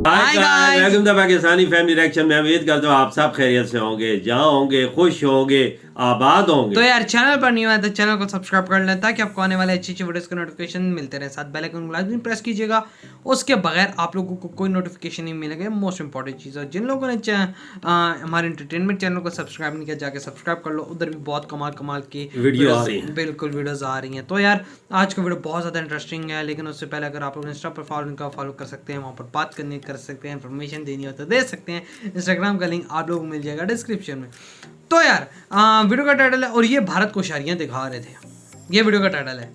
Hi guys, welcome to Pakistani family reaction में। उम्मीद करता हूँ आप सब खैरियत से होंगे, जहाँ होंगे खुश होंगे, आबाद होंगे। तो यार चैनल पर नहीं हुआ तो चैनल को सब्सक्राइब कर लें ताकि आपको आने वाले अच्छी अच्छी वीडियोस के नोटिफिकेशन मिलते रहे। साथ बेल आइकन को लाजमी प्रेस कीजिएगा, उसके बगैर आप लोगों को कोई नोटिफिकेशन नहीं मिलेगा। मोस्ट इंपॉर्टेंट चीज़ है, जिन लोगों ने हमारे एंटरटेनमेंट चैनल को सब्सक्राइब नहीं किया जाके सब्सक्राइब कर लो, उधर भी बहुत कमाल की वीडियो आ रही है। बिल्कुल वीडियोस आ रही हैं। तो यार आज का वीडियो बहुत ज़्यादा इंटरेस्टिंग है, लेकिन उससे पहले अगर आप लोग इंस्टा पर फॉलो कर सकते हैं, वहाँ पर बात करनी कर सकते हैं, इन्फॉर्मेशन देनी हो तो दे सकते हैं। इंस्टाग्राम का लिंक आप लोगों को मिल जाएगा डिस्क्रिप्शन में। तो यार वीडियो का टाइटल है, और ये भारत को शायरियाँ दिखा रहे थे, ये वीडियो का टाइटल है।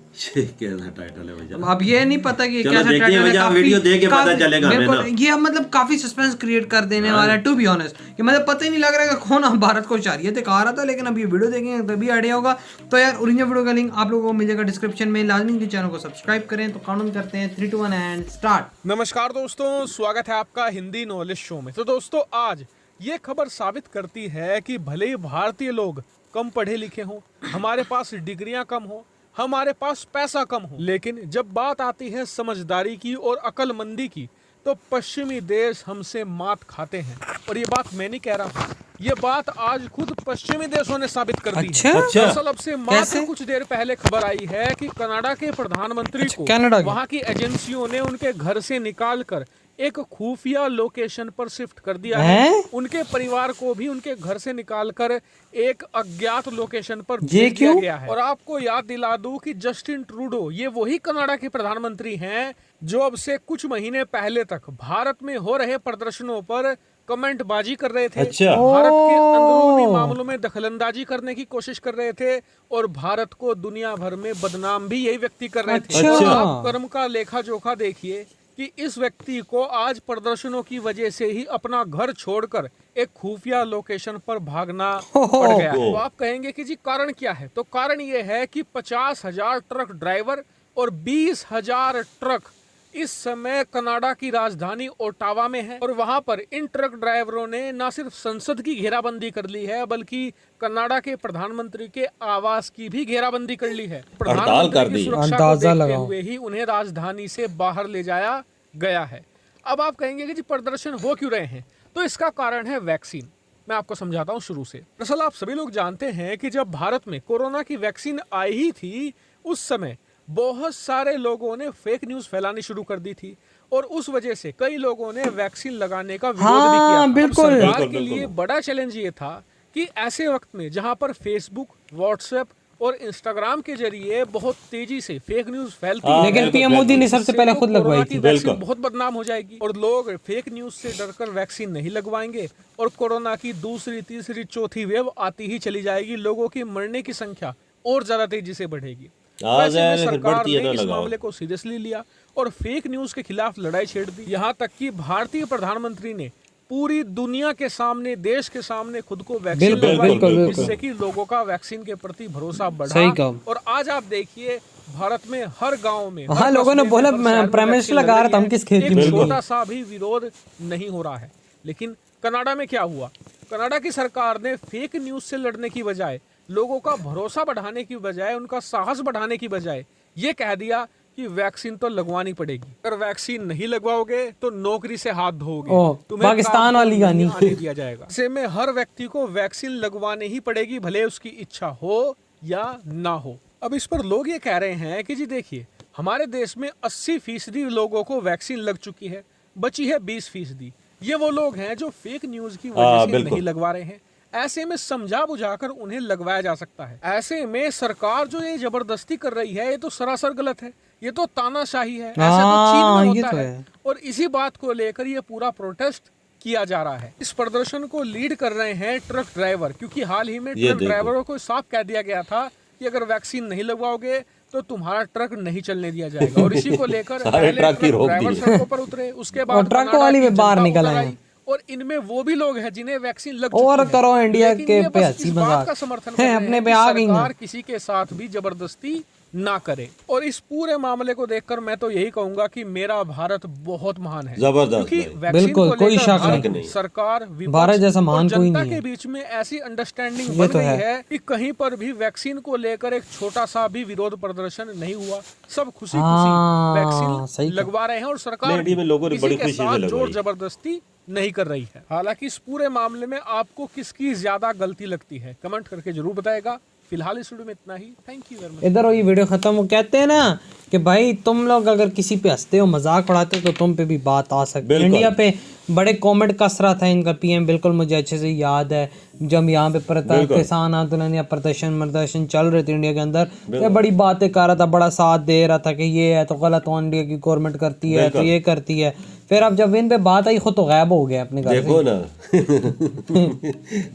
कैसा टाइटल है भाई? अब ये नहीं पता कि कैसा टाइटल है, काफी वीडियो देख के पता चलेगा हमें ना। ये मतलब काफी सस्पेंस क्रिएट कर देने वाला है, टू बी ऑनेस्ट। कि मतलब पता ही नहीं लग रहा है कि कौन भारत को शायरियाँ दिखा रहा था, लेकिन अब ये वीडियो देखेंगे तभी आइडिया होगा। तो यार ओरिजिनल वीडियो का लिंक आप लोगों को मिल जाएगा डिस्क्रिप्शन में। लाजमी चैनल को सब्सक्राइब करें। तो काउंट करते हैं 3, 2, 1 एंड स्टार्ट। नमस्कार दोस्तों, स्वागत है आपका हिंदी नॉलेज शो में। तो दोस्तों आज ये खबर साबित करती है कि भले ही भारतीय लोग कम पढ़े लिखे हों, हमारे पास डिग्रियां कम हो, हमारे पास पैसा कम हो, लेकिन जब बात आती है समझदारी की और अक्लमंदी की तो पश्चिमी देश हमसे मात खाते हैं। और ये बात मैं नहीं कह रहा हूँ, ये बात आज खुद पश्चिमी देशों ने साबित कर दी है। दरअसल अब से मात्र कुछ देर पहले खबर आई है कि कनाडा के प्रधानमंत्री को वहाँ की एजेंसियों ने उनके घर से निकाल कर एक खुफिया लोकेशन पर शिफ्ट कर दिया है। उनके परिवार को भी उनके घर से निकालकर एक अज्ञात लोकेशन पर भेज दिया गया है। और आपको याद दिला दूं कि जस्टिन ट्रूडो ये वही कनाडा के प्रधानमंत्री हैं जो अब से कुछ महीने पहले तक भारत में हो रहे प्रदर्शनों पर कमेंट बाजी कर रहे थे। भारत के अंदरूनी मामलों में दखलंदाजी करने की कोशिश कर रहे थे और भारत को दुनिया भर में बदनाम भी यही व्यक्ति कर रहे थे। आप कर्म का लेखा जोखा देखिए कि इस व्यक्ति को आज प्रदर्शनों की वजह से ही अपना घर छोड़कर एक खुफिया लोकेशन पर भागना पड़ गया है। तो आप कहेंगे कि जी कारण क्या है? तो कारण ये है कि 50,000 ट्रक ड्राइवर और 20,000 ट्रक इस समय कनाडा की राजधानी ओटावा में है। और वहां पर इन ट्रक ड्राइवरों ने न सिर्फ संसद की घेराबंदी कर ली है, बल्कि कनाडा के प्रधानमंत्री के आवास की भी घेराबंदी कर ली है। प्रधानमंत्री की सुरक्षा को देखते हुए ही उन्हें राजधानी से बाहर ले जाया गया है। अब आप कहेंगे कि जी प्रदर्शन हो क्यों रहे हैं? तो इसका कारण है वैक्सीन। मैं आपको समझाता हूँ शुरू से। दरअसल आप सभी लोग जानते हैं कि जब भारत में कोरोना की वैक्सीन आई ही थी, उस समय बहुत सारे लोगों ने फेक न्यूज फैलानी शुरू कर दी थी और उस वजह से कई लोगों ने वैक्सीन लगाने का विरोध भी किया। बिल्कुल। सरकार के लिए बड़ा चैलेंज ये था कि ऐसे वक्त में जहां पर फेसबुक, व्हाट्सएप और इंस्टाग्राम के जरिए बहुत तेजी से फेक न्यूज फैलती है, लेकिन पीएम मोदी ने सबसे पहले खुद लगवाई थी। वैक्सीन बहुत बदनाम हो जाएगी और लोग फेक न्यूज से डरकर वैक्सीन नहीं लगवाएंगे और कोरोना की दूसरी, तीसरी, चौथी वेव आती ही चली जाएगी। लोगों की मरने की संख्या और ज्यादा तेजी से बढ़ेगी। वैसे में सरकार ने इस मामले को सीरियसली लिया और फेक न्यूज के खिलाफ लड़ाई छेड़ दी। यहाँ तक कि भारतीय प्रधानमंत्री ने पूरी दुनिया के सामने, देश के सामने खुद को वैक्सीन लगवाई, जिससे कि लोगों का वैक्सीन के प्रति भरोसा बढ़ा। और आज आप देखिए भारत में हर गांव में लोगों ने बोला प्राइम मिनिस्टर लगा रहा था, हम किस खेत में? छोटा सा भी विरोध नहीं हो रहा है। लेकिन कनाडा में क्या हुआ? कनाडा की सरकार ने फेक न्यूज से लड़ने की बजाय, लोगों का भरोसा बढ़ाने की बजाय, उनका साहस बढ़ाने की बजाय ये कह दिया कि वैक्सीन तो लगवानी पड़ेगी। अगर वैक्सीन नहीं लगवाओगे तो नौकरी से हाथ धोओगे, तुम्हें पाकिस्तान वाली गानी आने दिया जाएगा। ऐसे में हर व्यक्ति को वैक्सीन लगवानी ही पड़ेगी, भले उसकी इच्छा हो या ना हो। अब इस पर लोग ये कह रहे हैं कि जी देखिए, हमारे देश में 80% लोगों को वैक्सीन लग चुकी है, बची है 20%। ये वो लोग हैं जो फेक न्यूज की वजह से नहीं लगवा रहे हैं। ऐसे में समझा बुझाकर उन्हें लगवाया जा सकता है। ऐसे में सरकार जो ये जबरदस्ती कर रही है, ये तो सरासर गलत है, ये तो तानाशाही है। ऐसा तो चीन में होता है। और इसी बात को लेकर ये पूरा प्रोटेस्ट किया जा रहा है। इस प्रदर्शन को लीड कर रहे हैं ट्रक ड्राइवर, क्योंकि हाल ही में ट्रक ड्राइवरों को साफ कह दिया गया था कि अगर वैक्सीन नहीं लगवाओगे तो तुम्हारा ट्रक नहीं चलने दिया जाएगा। और इसी को लेकर ड्राइवर सड़कों पर उतरे, उसके बाद ट्रक वाली में बाहर निकल आए। और इनमें वो भी लोग हैं जिन्हें वैक्सीन लग और चुकी है। करो इंडिया के पे इस बात का समर्थन कर रहे हैं कि सरकार किसी के साथ भी जबरदस्ती ना करे। और इस पूरे मामले को देखकर मैं तो यही कहूंगा कि मेरा भारत बहुत महान है, जबरदस्त क्योंकि भाई। वैक्सीन बिल्कुल, को कोई लेकर शक भारत, नहीं। सरकार, विपक्ष भारत जैसा और महान कोई जनता नहीं के है। बीच में ऐसी अंडरस्टैंडिंग ये बन तो गई है। है कि कहीं पर भी वैक्सीन को लेकर एक छोटा सा भी विरोध प्रदर्शन नहीं हुआ। सब खुशी हाँ, खुशी सही वैक्सीन कहा। लगवा रहे हैं और सरकार इंडिया में लोगों ने किसी बड़ी के खुशी से साथ लगवाई। जोर जबरदस्ती नहीं कर रही है। हालांकि इस पूरे मामले में आपको किसकी ज्यादा गलती लगती है, कमेंट करके जरूर बताएगा। फिलहाल इस वीडियो में इतना ही। Thank you very much. इधर हो, ये वीडियो खत्म हो। कहते हैं ना कि भाई तुम लोग अगर किसी पे हंसते हो, मजाक उड़ाते हो, तो तुम पे भी बात आ सकती है। बिल्कुल। इंडिया पे बड़े कमेंट कस रहा था इनका पीएम, बिल्कुल मुझे अच्छे से याद है जब यहाँ पे किसान आंदोलन या प्रदर्शन चल रहे थे इंडिया के अंदर, ये बड़ी बातें कर रहा था, बड़ा साथ दे रहा था कि ये है तो गलत हो, इंडिया की गवर्नमेंट करती है तो ये करती है। फिर अब जब इन पे बात आई खुद तो गायब हो गया अपने घर से। देखो ना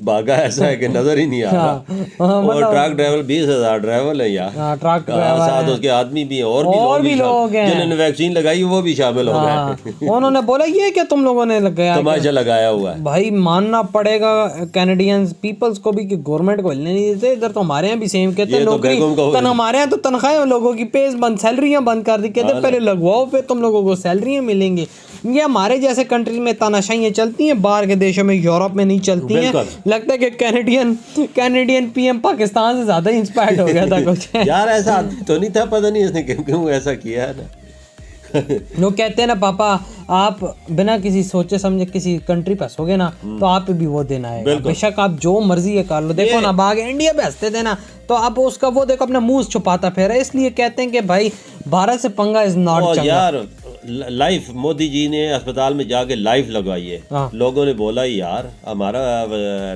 भागा ऐसा है कि नजर ही नहीं आ रहा। और ट्रक ड्राइवर 20,000 ड्राइवर है यार। हाँ, ट्रक साथ उसके आदमी भी हैं और भी लोग हैं जिन्होंने वैक्सीन लगाई वो भी शामिल हो गए। उन्होंने बोला ये क्या तुम लोगों ने लगाया, तमाशा लगाया हुआ है। भाई मानना पड़ेगा कैनेडियन पीपल्स को भी कि गवर्नमेंट को हिलने नहीं देते। इधर तो हमारे यहाँ भी सेम कहते हैं, नौकरी हमारे यहाँ तो तनख्वाहें लोगों की पेज बंद, सैलरियाँ बंद कर दी, कहते पहले लगवाओ फिर तुम लोगों को सैलरियाँ मिलेंगी। ये हमारे जैसे कंट्री में तानाशाहियाँ चलती हैं, बाहर के देशों में, यूरोप में नहीं चलती हैं। लगता है कि कैनेडियन पीएम पाकिस्तान से ज्यादा इंस्पायर्ड हो गया था कुछ। यार ऐसा तो नहीं था, पता नहीं इसने क्यों ऐसा किया है ना। लोग कहते हैं ना पापा, आप बिना किसी सोचे समझे किसी कंट्री पे हंसोगे ना तो आप पे भी वो देना है। बेशक आप जो मर्जी है कर लो। देखो ना बाग इंडिया पे हंसते थे ना, तो आप उसका वो देखो अपना मुंह छुपाता फिर। इसलिए कहते हैं कि भाई भारत से पंगा इज नॉट चंगा। यार लाइफ मोदी जी ने अस्पताल में जाके लाइफ लगवाई है। हाँ। लोगों ने बोला यार हमारा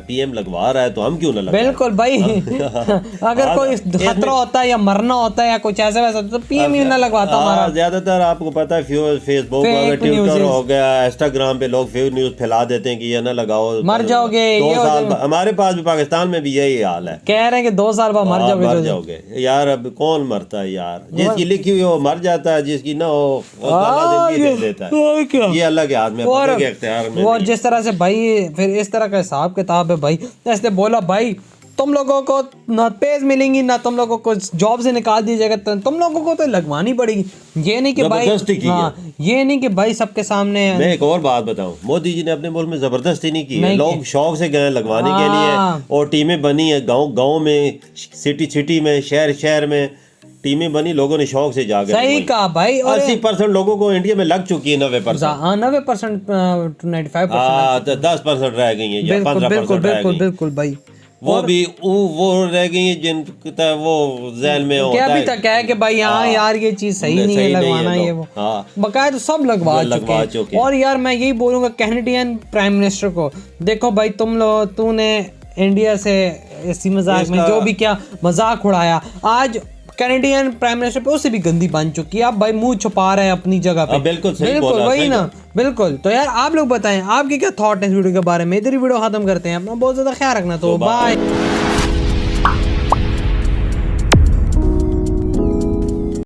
पीएम लगवा रहा है तो हम क्यों ना लगवाएं। बिल्कुल भाई अगर कोई खतरा होता है या मरना होता है या कुछ ऐसा वैसा तो पीएम ही ना लगवाता हमारा। ज्यादातर आपको पता है फेसबुक ट्विटर हो गया, इंस्टाग्राम पे लोग फेक न्यूज फैला देते हैं कि ये ना लगाओ मर जाओगे। 2 साल हमारे पास भी पाकिस्तान में भी यही हाल है, कह रहे हैं कि 2 साल बाद मर जाओगे। यार अब कौन मरता है यार, जिसकी लिखी हुई हो मर जाता है, जिसकी ना हो दे देता है। ये अल्लाह के हाथ में, के इख्तियार में। और जिस तरह से भाई फिर इस तरह का हिसाब किताब है भाई। ऐसे बोला भाई तुम लोगों को ना पेज मिलेंगी ना तुम लोगों को जॉब से निकाल दिया जाएगा, तुम लोगों को तो लगवानी पड़ेगी। ये नहीं कि भाई ये नहीं कि भाई सबके सामने। मैं एक और बात बताऊं, मोदी जी ने अपने मुल्क में जबरदस्ती नहीं की है। लोग शौक से गए लगवाने के लिए और टीमें बनी है, गाँव में, सिटी में, शहर में टीमें बनी, लोगों ने शौक से जाकर। सही कहा भाई। 80% लोगों को इंडिया में लग चुकी है। 90%, 95%, 10% रह गई है या 15% रह गई। बिल्कुल भाई। वो भी वो रह गई है जिनका वो ज़हन में होता है। क्या भी तक है कि भाई हाँ यार ये चीज सही नहीं है, लगवाना ये वो। बकाया तो सब लगवा चुके हैं। और यार मैं यही बोलूंगा कैनेडियन प्राइम मिनिस्टर को, देखो भाई तूने इंडिया से इसी मजाक में जो भी क्या मजाक उड़ाया, आज कैनेडियन प्राइम मिनिस्टर पे उससे भी गंदी बन चुकी है। आप भाई मुंह छुपा रहे हैं अपनी जगह पे। बिल्कुल वही ना, बिल्कुल। तो यार आप लोग बताएं आपके क्या थॉट है इस वीडियो के बारे में। इधर ही वीडियो खत्म करते हैं। अपना बहुत ज्यादा ख्याल रखना। तो बाय।